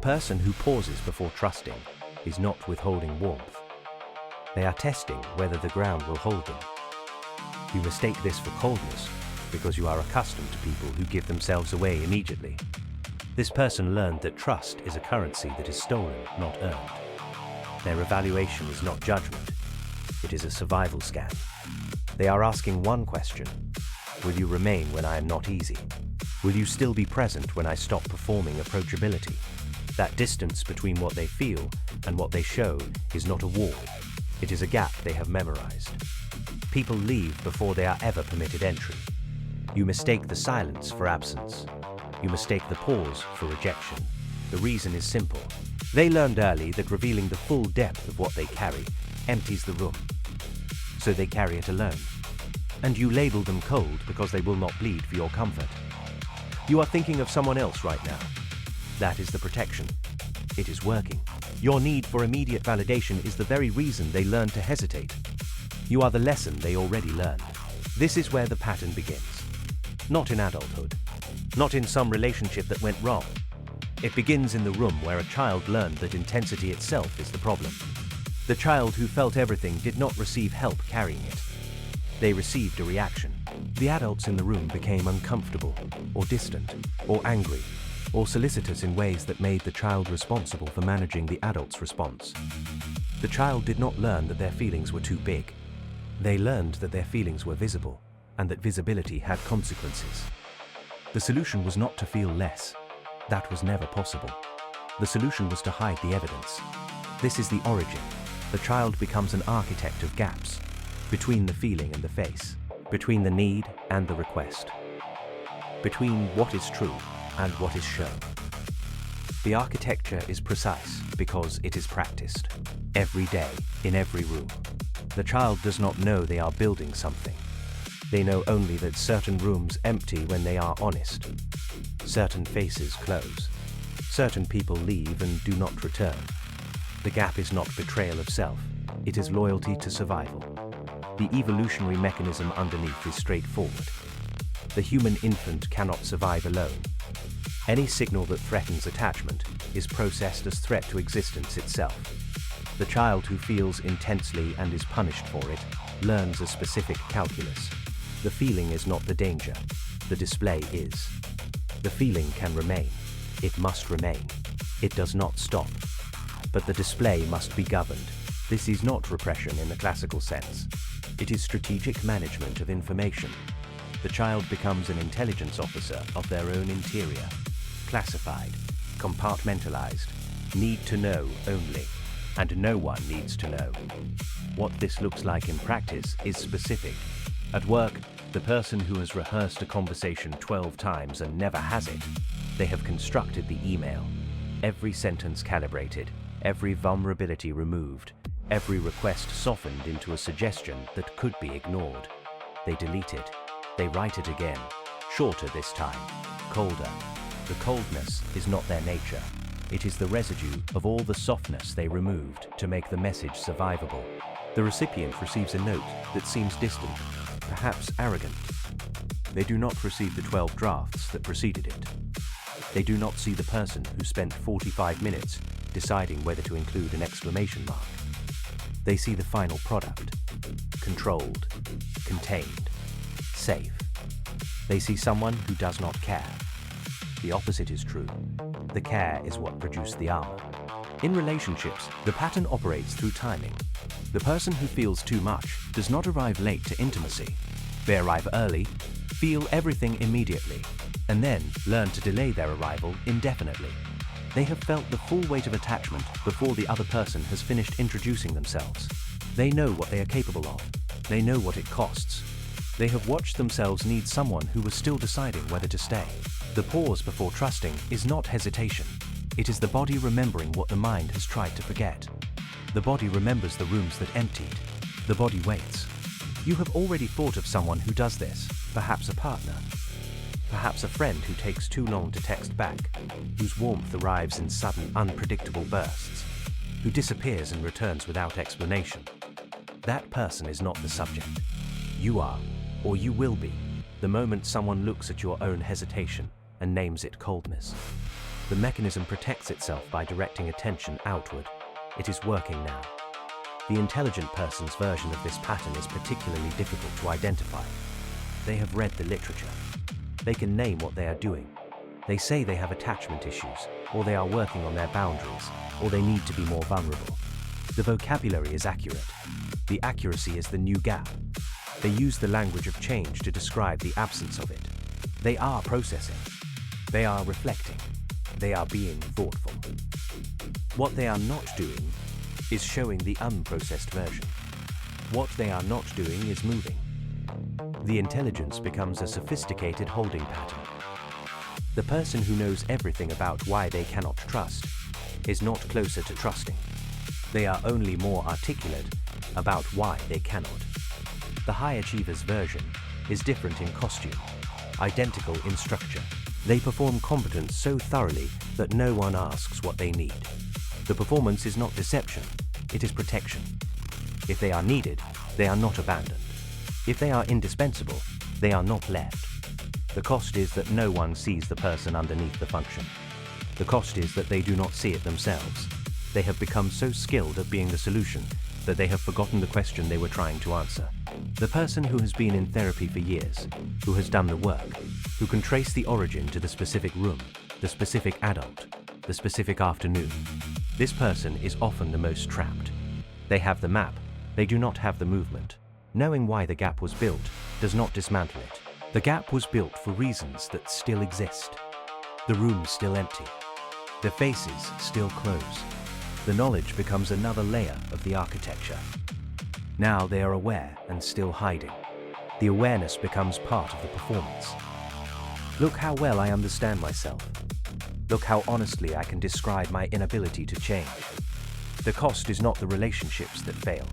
person who pauses before trusting is not withholding warmth. They are testing whether the ground will hold them. You mistake this for coldness because you are accustomed to people who give themselves away immediately. This person learned that trust is a currency that is stolen, not earned. Their evaluation is not judgment. It is a survival scan. They are asking one question: will you remain when I am not easy? Will you still be present when I stop performing approachability? That distance between what they feel and what they show is not a wall. It is a gap they have memorized. People leave before they are ever permitted entry. You mistake the silence for absence. You mistake the pause for rejection. The reason is simple. They learned early that revealing the full depth of what they carry empties the room. So they carry it alone. And you label them cold because they will not bleed for your comfort. You are thinking of someone else right now. That is the protection. It is working. Your need for immediate validation is the very reason they learn to hesitate. You are the lesson they already learned. This is where the pattern begins. Not in adulthood. Not in some relationship that went wrong. It begins in the room where a child learned that intensity itself is the problem. The child who felt everything did not receive help carrying it. They received a reaction. The adults in the room became uncomfortable, or distant, or angry, or solicitous in ways that made the child responsible for managing the adult's response. The child did not learn that their feelings were too big. They learned that their feelings were visible, and that visibility had consequences. The solution was not to feel less. That was never possible. The solution was to hide the evidence. This is the origin. The child becomes an architect of gaps, between the feeling and the face, between the need and the request, between what is true and what is shown. The architecture is precise because it is practiced, every day, in every room. The child does not know they are building something. They know only that certain rooms empty when they are honest. Certain faces close. Certain people leave and do not return. The gap is not betrayal of self. It is loyalty to survival. The evolutionary mechanism underneath is straightforward. The human infant cannot survive alone. Any signal that threatens attachment is processed as threat to existence itself. The child who feels intensely and is punished for it learns a specific calculus. The feeling is not the danger. The display is. The feeling can remain. It must remain. It does not stop. But the display must be governed. This is not repression in the classical sense. It is strategic management of information. The child becomes an intelligence officer of their own interior, classified, compartmentalized, need to know only, and no one needs to know. What this looks like in practice is specific. At work, the person who has rehearsed a conversation 12 times and never has it, they have constructed the email. Every sentence calibrated, every vulnerability removed, every request softened into a suggestion that could be ignored. They delete it. They write it again, shorter this time, colder. The coldness is not their nature. It is the residue of all the softness they removed to make the message survivable. The recipient receives a note that seems distant, perhaps arrogant. They do not receive the 12 drafts that preceded it. They do not see the person who spent 45 minutes deciding whether to include an exclamation mark. They see the final product, controlled, contained, safe. They see someone who does not care. The opposite is true. The care is what produced the armor. In relationships, the pattern operates through timing. The person who feels too much does not arrive late to intimacy. They arrive early, feel everything immediately, and then learn to delay their arrival indefinitely. They have felt the full weight of attachment before the other person has finished introducing themselves. They know what they are capable of. They know what it costs. They have watched themselves need someone who was still deciding whether to stay. The pause before trusting is not hesitation. It is the body remembering what the mind has tried to forget. The body remembers the rooms that emptied. The body waits. You have already thought of someone who does this, perhaps a partner. Perhaps a friend who takes too long to text back, whose warmth arrives in sudden, unpredictable bursts, who disappears and returns without explanation. That person is not the subject. You are, or you will be, the moment someone looks at your own hesitation and names it coldness. The mechanism protects itself by directing attention outward. It is working now. The intelligent person's version of this pattern is particularly difficult to identify. They have read the literature. They can name what they are doing. They say they have attachment issues, or they are working on their boundaries, or they need to be more vulnerable. The vocabulary is accurate. The accuracy is the new gap. They use the language of change to describe the absence of it. They are processing. They are reflecting. They are being thoughtful. What they are not doing is showing the unprocessed version. What they are not doing is moving. The intelligence becomes a sophisticated holding pattern. The person who knows everything about why they cannot trust is not closer to trusting. They are only more articulate about why they cannot. The high achiever's version is different in costume, identical in structure. They perform competence so thoroughly that no one asks what they need. The performance is not deception, it is protection. If they are needed, they are not abandoned. If they are indispensable, they are not left. The cost is that no one sees the person underneath the function. The cost is that they do not see it themselves. They have become so skilled at being the solution that they have forgotten the question they were trying to answer. The person who has been in therapy for years, who has done the work, who can trace the origin to the specific room, the specific adult, the specific afternoon, this person is often the most trapped. They have the map, they do not have the movement. Knowing why the gap was built does not dismantle it. The gap was built for reasons that still exist. The room's still empty. The faces still close. The knowledge becomes another layer of the architecture. Now they are aware and still hiding. The awareness becomes part of the performance. Look how well I understand myself. Look how honestly I can describe my inability to change. The cost is not the relationships that fail.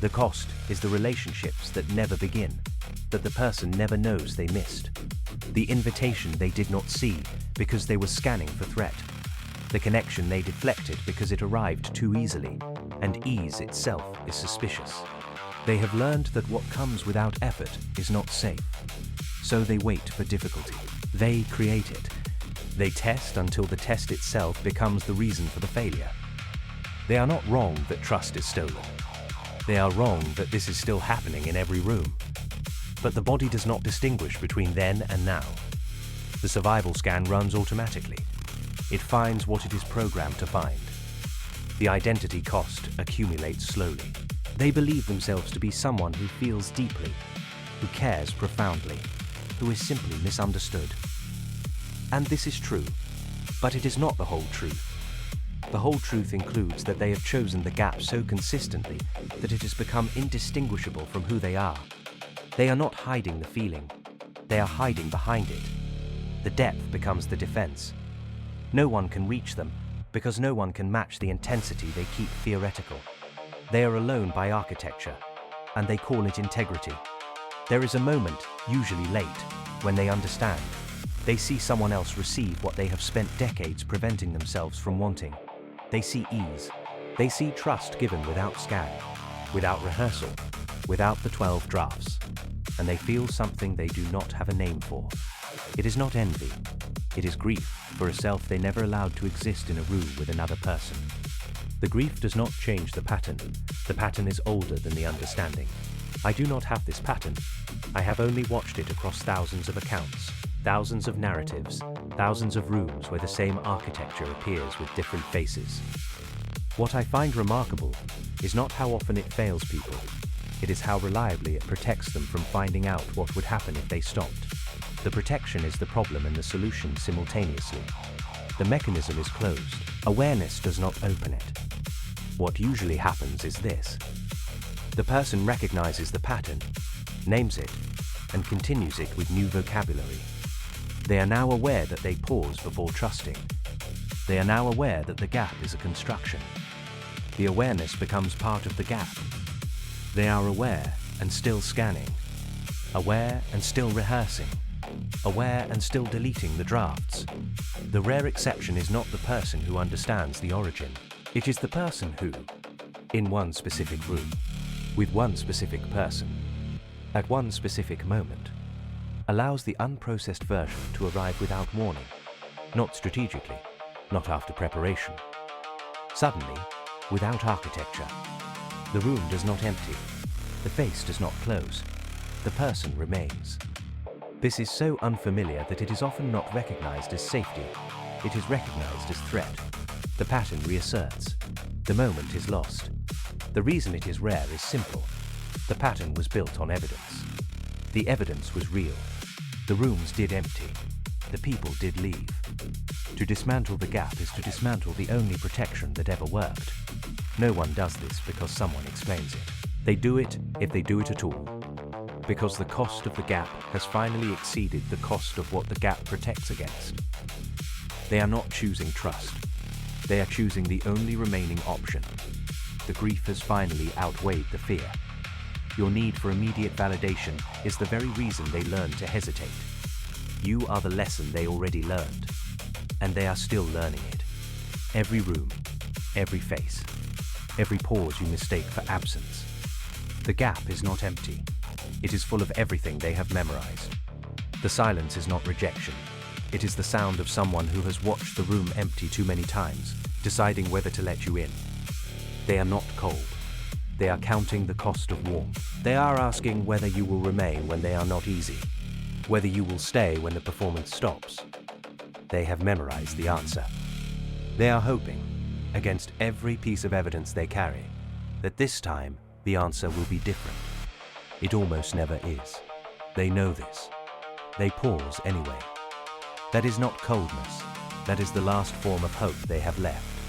The cost is the relationships that never begin, that the person never knows they missed. The invitation they did not see because they were scanning for threat. The connection they deflected because it arrived too easily, and ease itself is suspicious. They have learned that what comes without effort is not safe. So they wait for difficulty. They create it. They test until the test itself becomes the reason for the failure. They are not wrong that trust is stolen. They are wrong that this is still happening in every room. But the body does not distinguish between then and now. The survival scan runs automatically. It finds what it is programmed to find. The identity cost accumulates slowly. They believe themselves to be someone who feels deeply, who cares profoundly, who is simply misunderstood. And this is true, but it is not the whole truth. The whole truth includes that they have chosen the gap so consistently that it has become indistinguishable from who they are. They are not hiding the feeling, they are hiding behind it. The depth becomes the defense. No one can reach them because no one can match the intensity they keep theoretical. They are alone by architecture, and they call it integrity. There is a moment, usually late, when they understand. They see someone else receive what they have spent decades preventing themselves from wanting. They see ease. They see trust given without scan, without rehearsal, without the 12 drafts. And they feel something they do not have a name for. It is not envy. It is grief for a self they never allowed to exist in a room with another person. The grief does not change the pattern. The pattern is older than the understanding. I do not have this pattern. I have only watched it across thousands of accounts, thousands of narratives, thousands of rooms where the same architecture appears with different faces. What I find remarkable is not how often it fails people. It is how reliably it protects them from finding out what would happen if they stopped. The protection is the problem and the solution simultaneously. The mechanism is closed. Awareness does not open it. What usually happens is this. The person recognizes the pattern, names it, and continues it with new vocabulary. They are now aware that they pause before trusting. They are now aware that the gap is a construction. The awareness becomes part of the gap. They are aware and still scanning, aware and still rehearsing, aware and still deleting the drafts. The rare exception is not the person who understands the origin. It is the person who, in one specific room, with one specific person, at one specific moment, allows the unprocessed version to arrive without warning, not strategically, not after preparation. Suddenly, without architecture, the room does not empty, the face does not close, the person remains. This is so unfamiliar that it is often not recognized as safety, it is recognized as threat. The pattern reasserts. The moment is lost. The reason it is rare is simple. The pattern was built on evidence. The evidence was real. The rooms did empty. The people did leave. To dismantle the gap is to dismantle the only protection that ever worked. No one does this because someone explains it. They do it, if they do it at all, because the cost of the gap has finally exceeded the cost of what the gap protects against. They are not choosing trust. They are choosing the only remaining option. The grief has finally outweighed the fear. Your need for immediate validation is the very reason they learn to hesitate. You are the lesson they already learned, and they are still learning it. Every room, every face, every pause you mistake for absence. The gap is not empty. It is full of everything they have memorized. The silence is not rejection. It is the sound of someone who has watched the room empty too many times, deciding whether to let you in. They are not cold. They are counting the cost of warmth. They are asking whether you will remain when they are not easy, whether you will stay when the performance stops. They have memorized the answer. They are hoping, against every piece of evidence they carry, that this time the answer will be different. It almost never is. They know this. They pause anyway. That is not coldness. That is the last form of hope they have left.